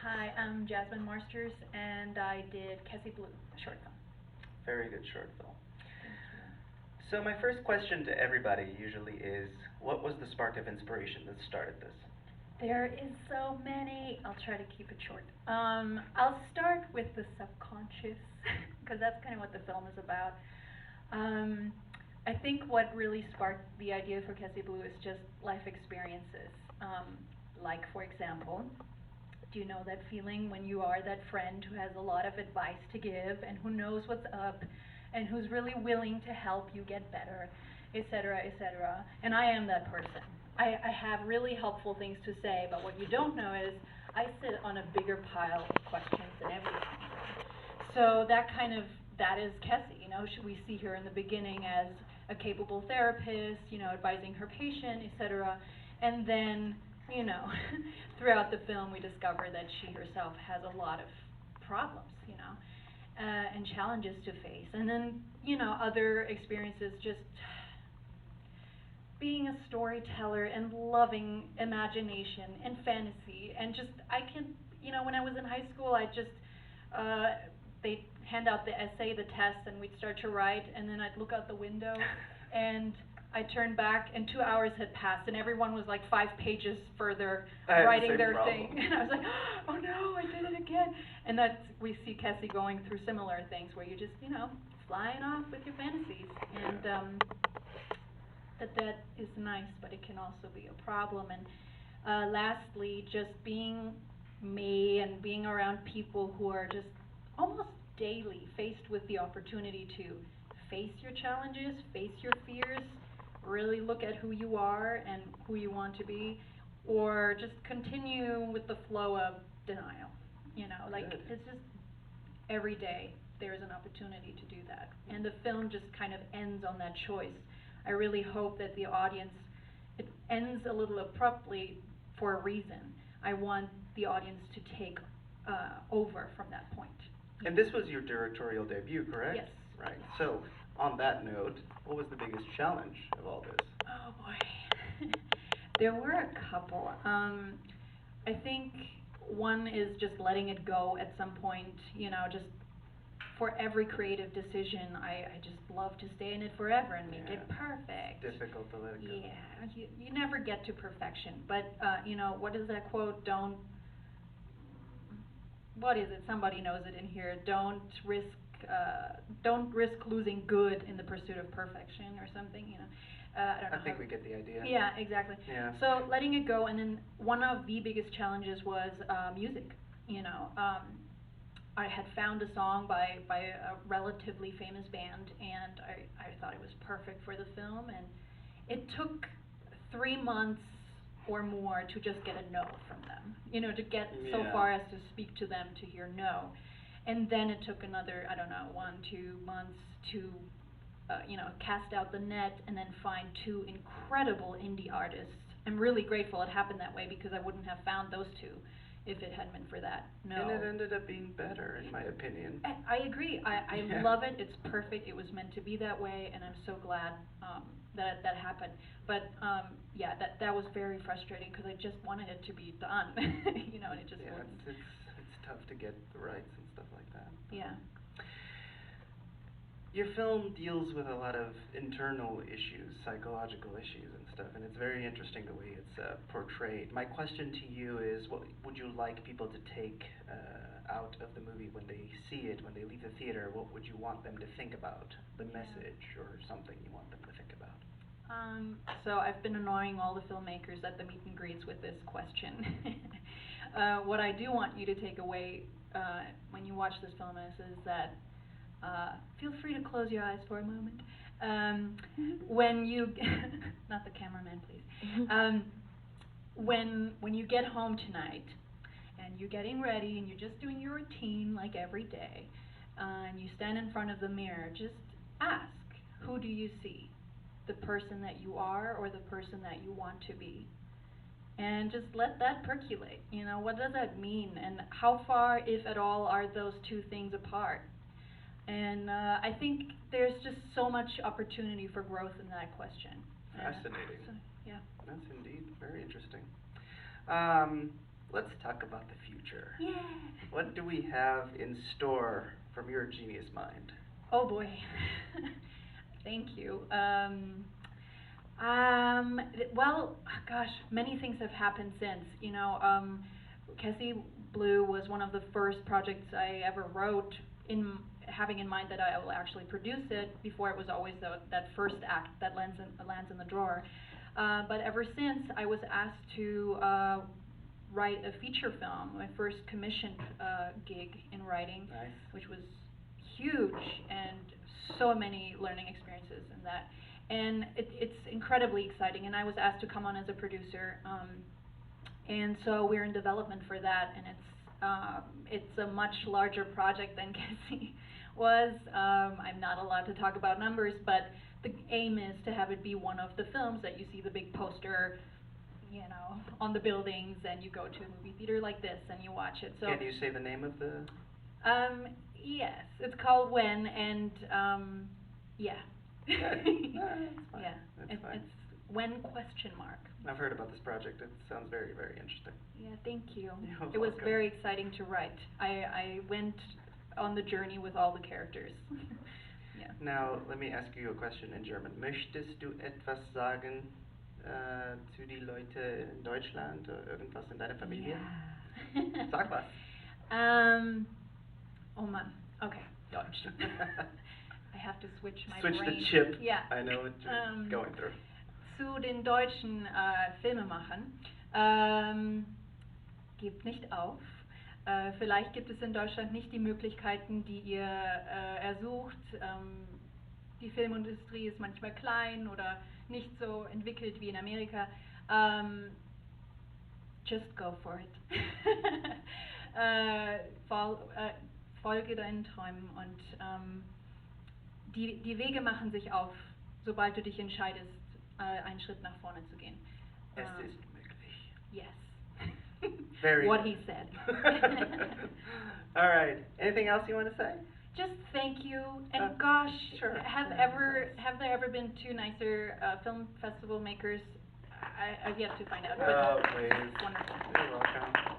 Hi, I'm Jasmin Masters, and I did Kessi Blue, a short film. Very good short film. Thank you. So my first question to everybody usually is, what was the spark of inspiration that started this? There is so many. I'll try to keep it short. I'll start with the subconscious, because that's kind of what the film is about. Um, I think what really sparked the idea for Kessi Blue is just life experiences. Like, for example, do you know that feeling when you are that friend who has a lot of advice to give and who knows what's up and who's really willing to help you get better, etc., etc. And I am that person. I have really helpful things to say, but what you don't know is I sit on a bigger pile of questions than everything. So that is Kessi. We see her in the beginning as a capable therapist, advising her patient, etc. And then, throughout the film, we discover that she herself has a lot of problems, and challenges to face. And then, other experiences, just being a storyteller and loving imagination and fantasy. And just, when I was in high school, they'd hand out the essay, the test, and we'd start to write, and then I'd look out the window, and I'd turn back, and 2 hours had passed, and everyone was like 5 pages further writing their thing. And I was like, oh no, I did it again. And we see Kessi going through similar things where you're just, flying off with your fantasies. And that is nice, but it can also be a problem. And lastly, just being me and being around people who are just almost daily faced with the opportunity to face your challenges, face your fears, really look at who you are and who you want to be, or just continue with the flow of denial. It's just every day there's an opportunity to do that. And the film just kind of ends on that choice. I really hope that the audience, it ends a little abruptly for a reason. I want the audience to take over from that point. And this was your directorial debut, correct? Yes. Right. So, on that note, what was the biggest challenge of all this? Oh boy. There were a couple. I think one is just letting it go at some point, just for every creative decision, I just love to stay in it forever and make it perfect. It's difficult to let it go. Yeah, you never get to perfection. But, what is that quote? What is it? Somebody knows it in here. Don't risk losing good in the pursuit of perfection, or something. I don't know. I think we get the idea. Yeah, exactly. Yeah. So letting it go, and then one of the biggest challenges was music. I had found a song by a relatively famous band, and I thought it was perfect for the film, and it took 3 months or more to just get a no from them, to get so far as to speak to them to hear no. And then it took another, 1, 2 months to, cast out the net and then find 2 incredible indie artists. I'm really grateful it happened that way, because I wouldn't have found those 2 if it hadn't been for that. No. And it ended up being better, in my opinion. I agree. I love it. It's perfect. It was meant to be that way, and I'm so glad that happened. But that was very frustrating, because I just wanted it to be done, and it just wasn't. It's tough to get the rights and stuff like that. Yeah. Your film deals with a lot of internal issues, psychological issues and stuff, and it's very interesting the way it's portrayed. My question to you is, what would you like people to take out of the movie when they see it, when they leave the theater? What would you want them to think about? The message or something you want them to think about? So I've been annoying all the filmmakers at the meet and greets with this question. What I do want you to take away when you watch this film is that feel free to close your eyes for a moment. When you, not the cameraman, please. When you get home tonight and you're getting ready and you're just doing your routine like every day, and you stand in front of the mirror, just ask, who do you see? The person that you are, or the person that you want to be? And just let that percolate. What does that mean? And how far, if at all, are those 2 things apart? And I think there's just so much opportunity for growth in that question. Fascinating. Yeah. That's indeed very interesting. let's talk about the future. Yeah. What do we have in store from your genius mind? Oh boy. Thank you. Well, gosh, many things have happened since. You know, Kessi Blue was one of the first projects I ever wrote, having in mind that I will actually produce it. Before, it was always that first act that lands in the drawer. But ever since, I was asked to write a feature film, my first commissioned gig in writing, Nice. which was huge, and so many learning experiences in that. And it's incredibly exciting, and I was asked to come on as a producer, and so we're in development for that, and it's a much larger project than Kessi was. I'm not allowed to talk about numbers, but the aim is to have it be one of the films that you see the big poster, you know, on the buildings, and you go to a movie theater like this and you watch it. So can you say the name of the? Yes, it's called When, and yeah. That's fine. Yeah, That's fine. it's When ? I've heard about this project. It sounds very, very interesting. Yeah, thank you. You're It was welcome. very exciting to write. I went on the journey with all the characters. Yeah. Now, let me ask you a question in German. Möchtest du etwas sagen zu die Leute in Deutschland oder irgendwas in deiner Familie? Ja. Sag was. Oh Mann. Okay, Deutsch. I have to switch my Switch brain. the chip. Yeah. I know what you're going through. Zu den deutschen Filmemachern. Gebt nicht auf. Vielleicht gibt es in Deutschland nicht die Möglichkeiten, die ihr ersucht. Die Filmindustrie ist manchmal klein oder nicht so entwickelt wie in Amerika. Just go for it. Folge deinen Träumen, und die Wege machen sich auf, sobald du dich entscheidest, einen Schritt nach vorne zu gehen. Es ist möglich. Yes. Very What good. he said. All right. Anything else you want to say? Just thank you, and Sure. have there ever been two nicer film festival makers? I've yet to find out. Oh, but please. Wonderful. You're welcome.